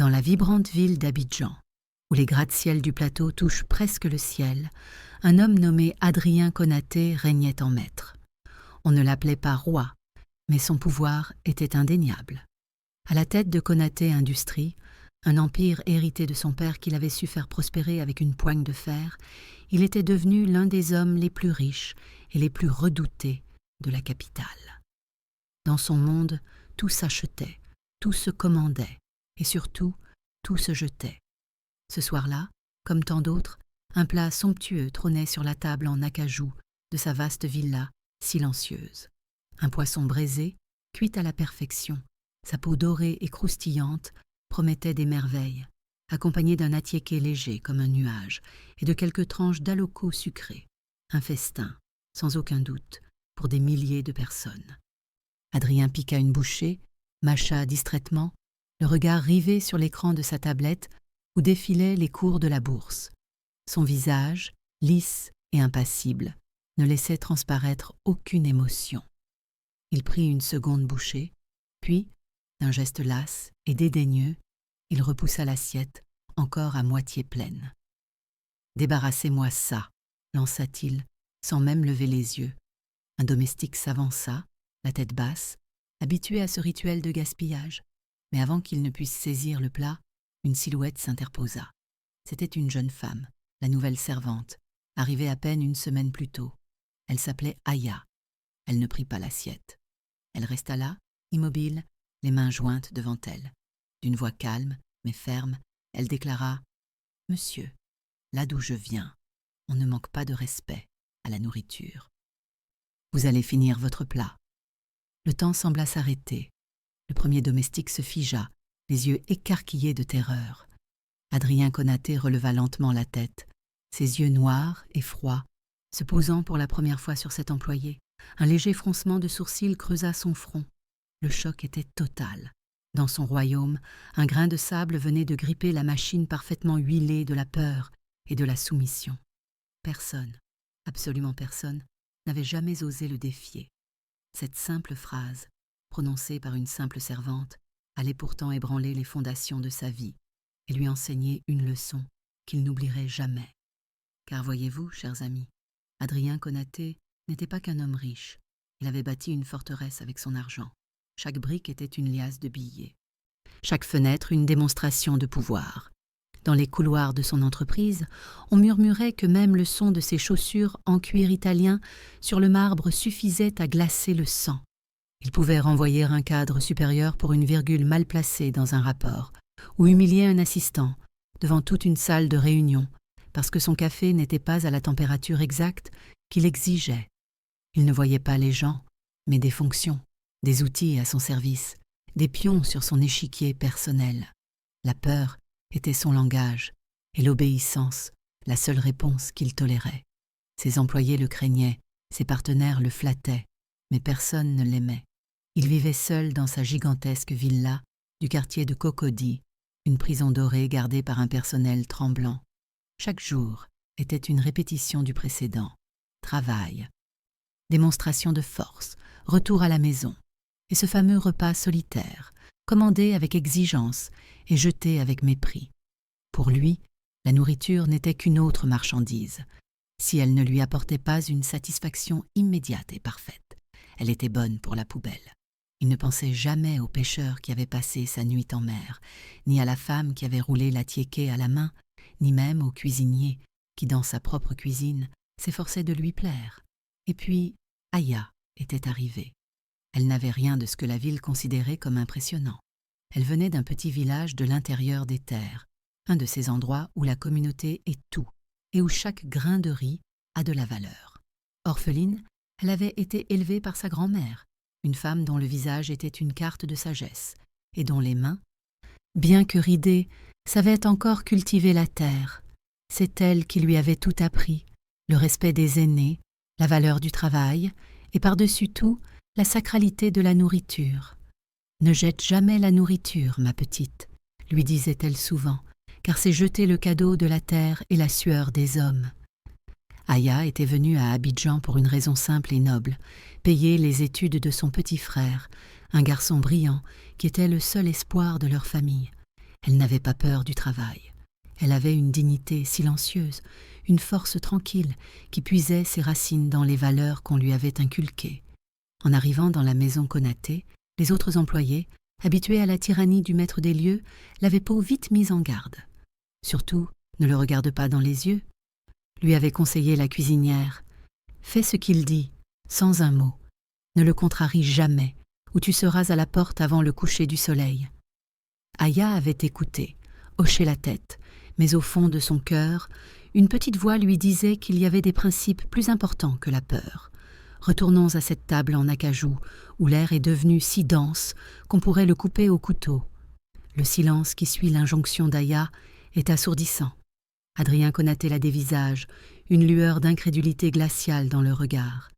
Dans la vibrante ville d'Abidjan, où les gratte-ciel du plateau touchent presque le ciel, un homme nommé Adrien Konaté régnait en maître. On ne l'appelait pas roi, mais son pouvoir était indéniable. À la tête de Konaté Industries, un empire hérité de son père qu'il avait su faire prospérer avec une poigne de fer, il était devenu l'un des hommes les plus riches et les plus redoutés de la capitale. Dans son monde, tout s'achetait, tout se commandait, et surtout, tout se jetait. Ce soir-là, comme tant d'autres, un plat somptueux trônait sur la table en acajou de sa vaste villa silencieuse. Un poisson braisé, cuit à la perfection, sa peau dorée et croustillante promettait des merveilles, accompagné d'un attiéké léger comme un nuage et de quelques tranches d'aloco sucré. Un festin, sans aucun doute, pour des milliers de personnes. Adrien piqua une bouchée, mâcha distraitement, le regard rivé sur l'écran de sa tablette où défilaient les cours de la bourse. Son visage, lisse et impassible, ne laissait transparaître aucune émotion. Il prit une seconde bouchée, puis, d'un geste las et dédaigneux, il repoussa l'assiette, encore à moitié pleine. « Débarrassez-moi ça !» lança-t-il, sans même lever les yeux. Un domestique s'avança, la tête basse, habitué à ce rituel de gaspillage. Mais avant qu'il ne puisse saisir le plat, une silhouette s'interposa. C'était une jeune femme, la nouvelle servante, arrivée à peine une semaine plus tôt. Elle s'appelait Aya. Elle ne prit pas l'assiette. Elle resta là, immobile, les mains jointes devant elle. D'une voix calme, mais ferme, elle déclara « Monsieur, là d'où je viens, on ne manque pas de respect à la nourriture. Vous allez finir votre plat. » Le temps sembla s'arrêter. Le premier domestique se figea, les yeux écarquillés de terreur. Adrien Konaté releva lentement la tête, ses yeux noirs et froids, se posant pour la première fois sur cet employé. Un léger froncement de sourcils creusa son front. Le choc était total. Dans son royaume, un grain de sable venait de gripper la machine parfaitement huilée de la peur et de la soumission. Personne, absolument personne, n'avait jamais osé le défier. Cette simple phrase, prononcée par une simple servante, allait pourtant ébranler les fondations de sa vie et lui enseigner une leçon qu'il n'oublierait jamais. Car voyez-vous, chers amis, Adrien Konaté n'était pas qu'un homme riche. Il avait bâti une forteresse avec son argent. Chaque brique était une liasse de billets. Chaque fenêtre une démonstration de pouvoir. Dans les couloirs de son entreprise, on murmurait que même le son de ses chaussures en cuir italien sur le marbre suffisait à glacer le sang. Il pouvait renvoyer un cadre supérieur pour une virgule mal placée dans un rapport, ou humilier un assistant devant toute une salle de réunion, parce que son café n'était pas à la température exacte qu'il exigeait. Il ne voyait pas les gens, mais des fonctions, des outils à son service, des pions sur son échiquier personnel. La peur était son langage, et l'obéissance, la seule réponse qu'il tolérait. Ses employés le craignaient, ses partenaires le flattaient, mais personne ne l'aimait. Il vivait seul dans sa gigantesque villa du quartier de Cocody, une prison dorée gardée par un personnel tremblant. Chaque jour était une répétition du précédent. Travail, démonstration de force, retour à la maison, et ce fameux repas solitaire, commandé avec exigence et jeté avec mépris. Pour lui, la nourriture n'était qu'une autre marchandise. Si elle ne lui apportait pas une satisfaction immédiate et parfaite, elle était bonne pour la poubelle. Il ne pensait jamais au pêcheur qui avait passé sa nuit en mer, ni à la femme qui avait roulé l'attiéké à la main, ni même au cuisinier qui, dans sa propre cuisine, s'efforçait de lui plaire. Et puis, Aya était arrivée. Elle n'avait rien de ce que la ville considérait comme impressionnant. Elle venait d'un petit village de l'intérieur des terres, un de ces endroits où la communauté est tout et où chaque grain de riz a de la valeur. Orpheline, elle avait été élevée par sa grand-mère, une femme dont le visage était une carte de sagesse et dont les mains, bien que ridées, savaient encore cultiver la terre. C'est elle qui lui avait tout appris, le respect des aînés, la valeur du travail et par-dessus tout, la sacralité de la nourriture. « Ne jette jamais la nourriture, ma petite », lui disait-elle souvent, car c'est jeter le cadeau de la terre et la sueur des hommes. Aya était venue à Abidjan pour une raison simple et noble, payer les études de son petit frère, un garçon brillant qui était le seul espoir de leur famille. Elle n'avait pas peur du travail. Elle avait une dignité silencieuse, une force tranquille qui puisait ses racines dans les valeurs qu'on lui avait inculquées. En arrivant dans la maison Konaté, les autres employés, habitués à la tyrannie du maître des lieux, l'avaient Pau vite mise en garde. Surtout, ne le regarde pas dans les yeux, lui avait conseillé la cuisinière. Fais ce qu'il dit, sans un mot. Ne le contrarie jamais, ou tu seras à la porte avant le coucher du soleil. Aya avait écouté, hoché la tête, mais au fond de son cœur, une petite voix lui disait qu'il y avait des principes plus importants que la peur. Retournons à cette table en acajou, où l'air est devenu si dense qu'on pourrait le couper au couteau. Le silence qui suit l'injonction d'Aya est assourdissant. Adrien Konaté la dévisage, une lueur d'incrédulité glaciale dans le regard.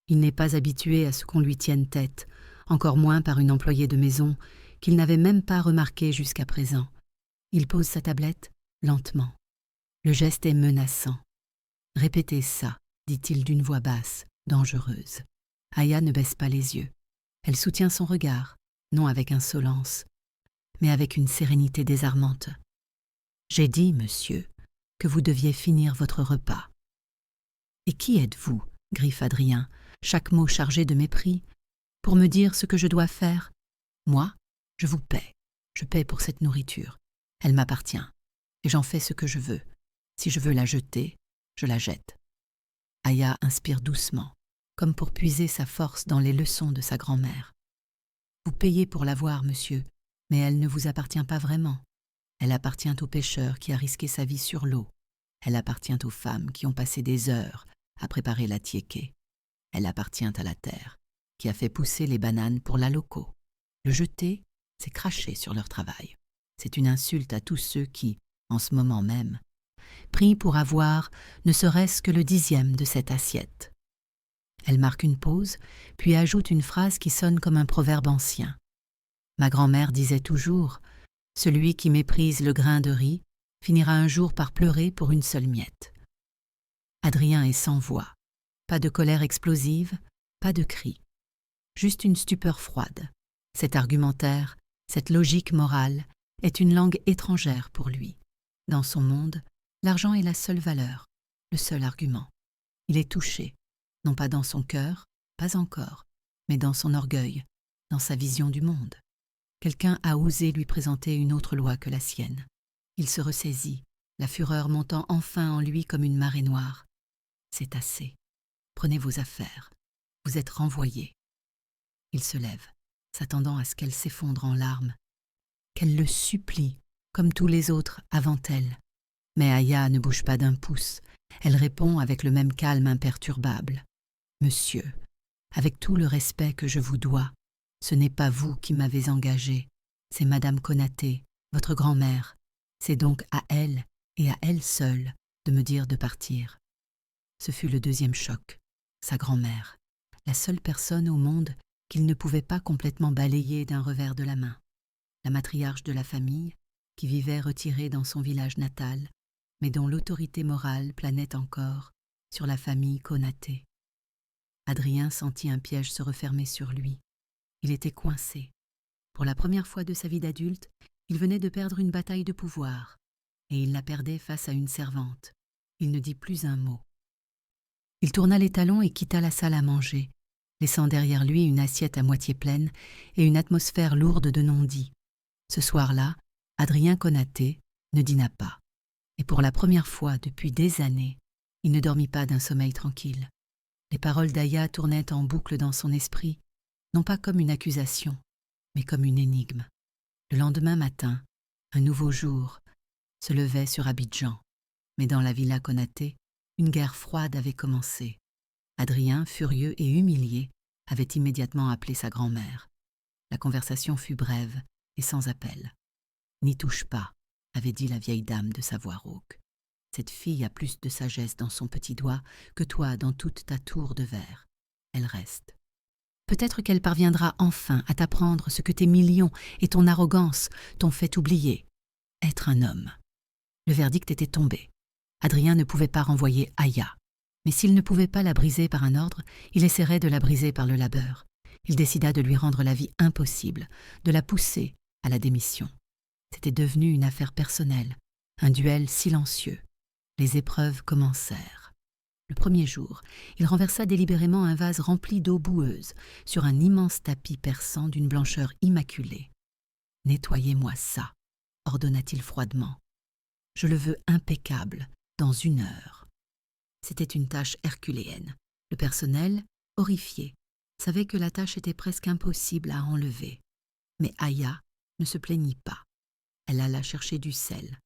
Il n'est pas habitué à ce qu'on lui tienne tête, encore moins par une employée de maison qu'il n'avait même pas remarquée jusqu'à présent. Il pose sa tablette lentement. Le geste est menaçant. « Répétez ça », dit-il d'une voix basse, dangereuse. Aya ne baisse pas les yeux. Elle soutient son regard, non avec insolence, mais avec une sérénité désarmante. « J'ai dit, monsieur, que vous deviez finir votre repas. »« Et qui êtes-vous » griffe Adrien, chaque mot chargé de mépris, « pour me dire ce que je dois faire ? Moi, je vous paie. Je paie pour cette nourriture. Elle m'appartient. Et j'en fais ce que je veux. Si je veux la jeter, je la jette. » Aya inspire doucement, comme pour puiser sa force dans les leçons de sa grand-mère. « Vous payez pour la voir, monsieur, mais elle ne vous appartient pas vraiment. Elle appartient au pêcheur qui a risqué sa vie sur l'eau. Elle appartient aux femmes qui ont passé des heures à préparer la tiéké. Elle appartient à la terre, qui a fait pousser les bananes pour la loco. Le jeter, c'est cracher sur leur travail. C'est une insulte à tous ceux qui, en ce moment même, prient pour avoir ne serait-ce que le 10e de cette assiette. » Elle marque une pause, puis ajoute une phrase qui sonne comme un proverbe ancien. Ma grand-mère disait toujours « Celui qui méprise le grain de riz finira un jour par pleurer pour une seule miette. » Adrien est sans voix. Pas de colère explosive, pas de cri. Juste une stupeur froide. Cet argumentaire, cette logique morale, est une langue étrangère pour lui. Dans son monde, l'argent est la seule valeur, le seul argument. Il est touché, non pas dans son cœur, pas encore, mais dans son orgueil, dans sa vision du monde. Quelqu'un a osé lui présenter une autre loi que la sienne. Il se ressaisit, la fureur montant enfin en lui comme une marée noire. C'est assez. Prenez vos affaires. Vous êtes renvoyé. Il se lève, s'attendant à ce qu'elle s'effondre en larmes, qu'elle le supplie, comme tous les autres avant elle. Mais Aya ne bouge pas d'un pouce. Elle répond avec le même calme imperturbable. « Monsieur, avec tout le respect que je vous dois, ce n'est pas vous qui m'avez engagé, c'est Madame Konaté, votre grand-mère. C'est donc à elle, et à elle seule, de me dire de partir. » Ce fut le deuxième choc, sa grand-mère, la seule personne au monde qu'il ne pouvait pas complètement balayer d'un revers de la main. La matriarche de la famille, qui vivait retirée dans son village natal, mais dont l'autorité morale planait encore sur la famille Konaté. Adrien sentit un piège se refermer sur lui. Il était coincé. Pour la première fois de sa vie d'adulte, il venait de perdre une bataille de pouvoir, et il la perdait face à une servante. Il ne dit plus un mot. Il tourna les talons et quitta la salle à manger, laissant derrière lui une assiette à moitié pleine et une atmosphère lourde de non-dits. Ce soir-là, Adrien Konaté ne dîna pas, et pour la première fois depuis des années, il ne dormit pas d'un sommeil tranquille. Les paroles d'Aya tournaient en boucle dans son esprit, non pas comme une accusation, mais comme une énigme. Le lendemain matin, un nouveau jour se levait sur Abidjan, mais dans la villa Konaté, une guerre froide avait commencé. Adrien, furieux et humilié, avait immédiatement appelé sa grand-mère. La conversation fut brève et sans appel. « N'y touche pas », avait dit la vieille dame de sa voix rauque. « Cette fille a plus de sagesse dans son petit doigt que toi dans toute ta tour de verre. Elle reste. Peut-être qu'elle parviendra enfin à t'apprendre ce que tes millions et ton arrogance t'ont fait oublier. Être un homme. » Le verdict était tombé. Adrien ne pouvait pas renvoyer Aya. Mais s'il ne pouvait pas la briser par un ordre, il essaierait de la briser par le labeur. Il décida de lui rendre la vie impossible, de la pousser à la démission. C'était devenu une affaire personnelle, un duel silencieux. Les épreuves commencèrent. Le premier jour, il renversa délibérément un vase rempli d'eau boueuse sur un immense tapis perçant d'une blancheur immaculée. « Nettoyez-moi ça », ordonna-t-il froidement. « Je le veux impeccable, dans 1 heure. » C'était une tâche herculéenne. Le personnel, horrifié, savait que la tâche était presque impossible à enlever. Mais Aya ne se plaignit pas. Elle alla chercher du sel,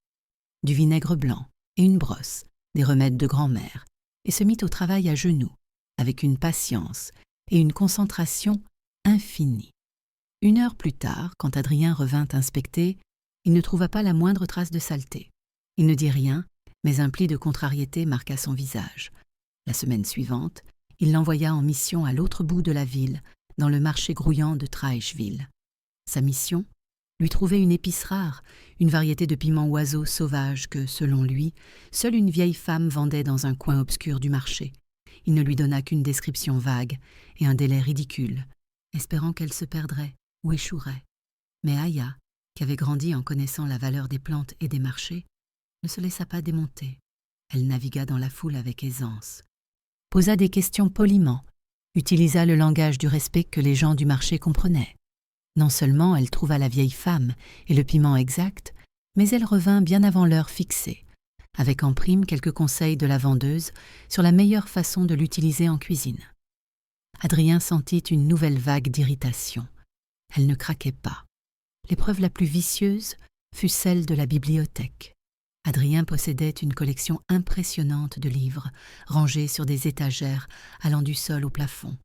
du vinaigre blanc et une brosse, des remèdes de grand-mère, et se mit au travail à genoux, avec une patience et une concentration infinie. 1 heure plus tard, quand Adrien revint inspecter, il ne trouva pas la moindre trace de saleté. Il ne dit rien, mais un pli de contrariété marqua son visage. La semaine suivante, il l'envoya en mission à l'autre bout de la ville, dans le marché grouillant de Traichville. Sa mission ? Lui trouver une épice rare, une variété de piment oiseau sauvage que, selon lui, seule une vieille femme vendait dans un coin obscur du marché. Il ne lui donna qu'une description vague et un délai ridicule, espérant qu'elle se perdrait ou échouerait. Mais Aya, qui avait grandi en connaissant la valeur des plantes et des marchés, ne se laissa pas démonter. Elle navigua dans la foule avec aisance, posa des questions poliment, utilisa le langage du respect que les gens du marché comprenaient. Non seulement elle trouva la vieille femme et le piment exact, mais elle revint bien avant l'heure fixée, avec en prime quelques conseils de la vendeuse sur la meilleure façon de l'utiliser en cuisine. Adrien sentit une nouvelle vague d'irritation. Elle ne craquait pas. L'épreuve la plus vicieuse fut celle de la bibliothèque. Adrien possédait une collection impressionnante de livres, rangés sur des étagères allant du sol au plafond.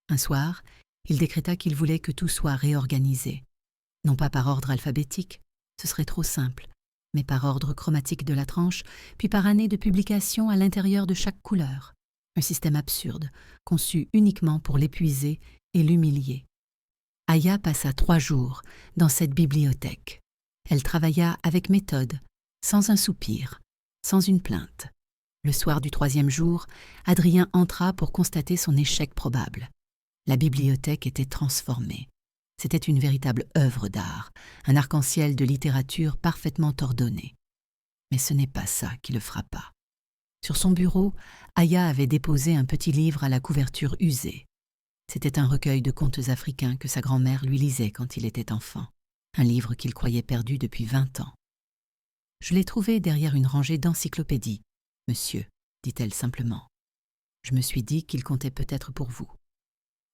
Un soir, il décréta qu'il voulait que tout soit réorganisé. Non pas par ordre alphabétique, ce serait trop simple, mais par ordre chromatique de la tranche, puis par année de publication à l'intérieur de chaque couleur. Un système absurde, conçu uniquement pour l'épuiser et l'humilier. Aya passa 3 jours dans cette bibliothèque. Elle travailla avec méthode, sans un soupir, sans une plainte. Le soir du 3e jour, Adrien entra pour constater son échec probable. La bibliothèque était transformée. C'était une véritable œuvre d'art, un arc-en-ciel de littérature parfaitement ordonné. Mais ce n'est pas ça qui le frappa. Sur son bureau, Aya avait déposé un petit livre à la couverture usée. C'était un recueil de contes africains que sa grand-mère lui lisait quand il était enfant, un livre qu'il croyait perdu depuis 20 ans. « Je l'ai trouvé derrière une rangée d'encyclopédies, monsieur, dit-elle simplement. Je me suis dit qu'il comptait peut-être pour vous. »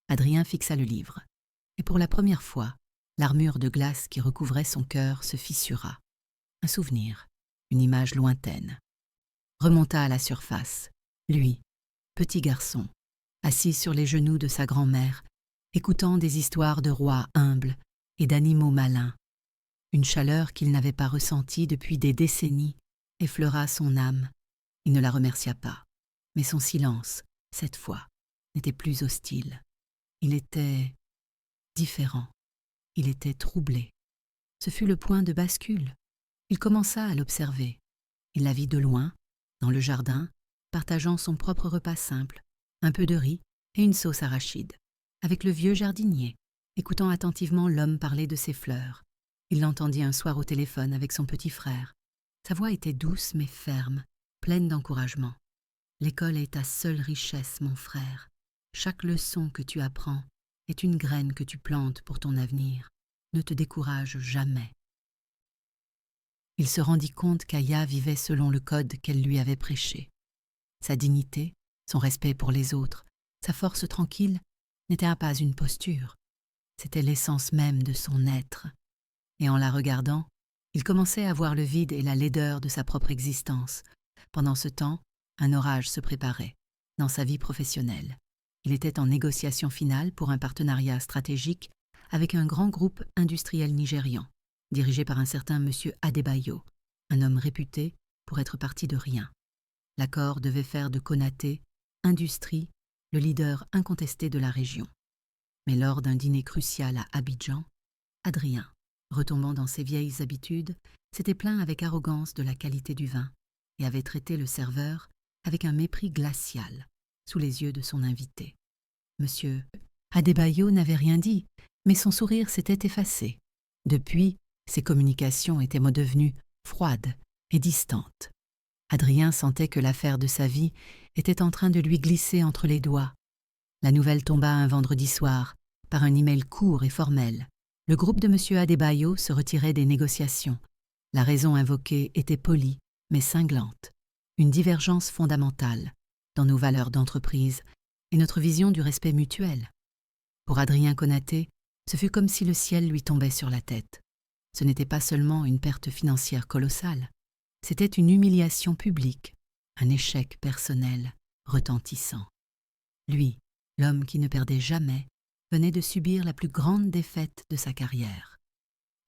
Adrien fixa le livre, et pour la première fois, l'armure de glace qui recouvrait son cœur se fissura. Un souvenir, une image lointaine. Remonta à la surface, lui, petit garçon, assis sur les genoux de sa grand-mère, écoutant des histoires de rois humbles et d'animaux malins. Une chaleur qu'il n'avait pas ressentie depuis des décennies effleura son âme. Il ne la remercia pas, mais son silence, cette fois, n'était plus hostile. Il était différent, il était troublé. Ce fut le point de bascule. Il commença à l'observer. Il la vit de loin, dans le jardin, partageant son propre repas simple, un peu de riz et une sauce arachide, avec le vieux jardinier, écoutant attentivement l'homme parler de ses fleurs. Il l'entendit un soir au téléphone avec son petit frère. Sa voix était douce mais ferme, pleine d'encouragement. « L'école est ta seule richesse, mon frère. Chaque leçon que tu apprends est une graine que tu plantes pour ton avenir. Ne te décourage jamais. » Il se rendit compte qu'Aya vivait selon le code qu'elle lui avait prêché. Sa dignité, son respect pour les autres, sa force tranquille n'étaient pas une posture. C'était l'essence même de son être. Et en la regardant, il commençait à voir le vide et la laideur de sa propre existence. Pendant ce temps, un orage se préparait dans sa vie professionnelle. Il était en négociation finale pour un partenariat stratégique avec un grand groupe industriel nigérian, dirigé par un certain monsieur Adebayo, un homme réputé pour être parti de rien. L'accord devait faire de Konaté, Industrie, le leader incontesté de la région. Mais lors d'un dîner crucial à Abidjan, Adrien, retombant dans ses vieilles habitudes, s'était plaint avec arrogance de la qualité du vin et avait traité le serveur avec un mépris glacial, sous les yeux de son invité. Monsieur Adebayo n'avait rien dit, mais son sourire s'était effacé. Depuis, Ses communications étaient devenues froides et distantes. Adrien sentait que l'affaire de sa vie était en train de lui glisser entre les doigts. La nouvelle tomba un vendredi soir, par un email court et formel. Le groupe de M. Adebayo se retirait des négociations. La raison invoquée était polie, mais cinglante. Une divergence fondamentale dans nos valeurs d'entreprise et notre vision du respect mutuel. Pour Adrien Konaté, ce fut comme si le ciel lui tombait sur la tête. Ce n'était pas seulement une perte financière colossale, c'était une humiliation publique, un échec personnel retentissant. Lui, l'homme qui ne perdait jamais, venait de subir la plus grande défaite de sa carrière.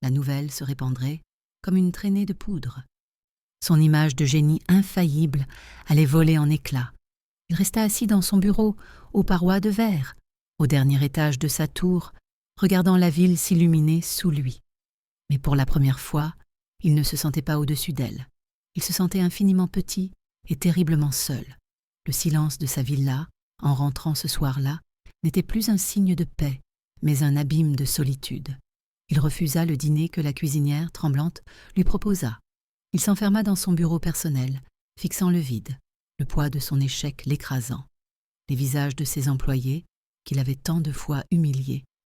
La nouvelle se répandrait comme une traînée de poudre. Son image de génie infaillible allait voler en éclats. Il resta assis dans son bureau, aux parois de verre, au dernier étage de sa tour, regardant la ville s'illuminer sous lui. Mais pour la première fois, il ne se sentait pas au-dessus d'elle. Il se sentait infiniment petit et terriblement seul. Le silence de sa villa, en rentrant ce soir-là, n'était plus un signe de paix, mais un abîme de solitude. Il refusa le dîner que la cuisinière, tremblante, lui proposa. Il s'enferma dans son bureau personnel, fixant le vide, le poids de son échec l'écrasant. Les visages de ses employés, qu'il avait tant de fois humiliés,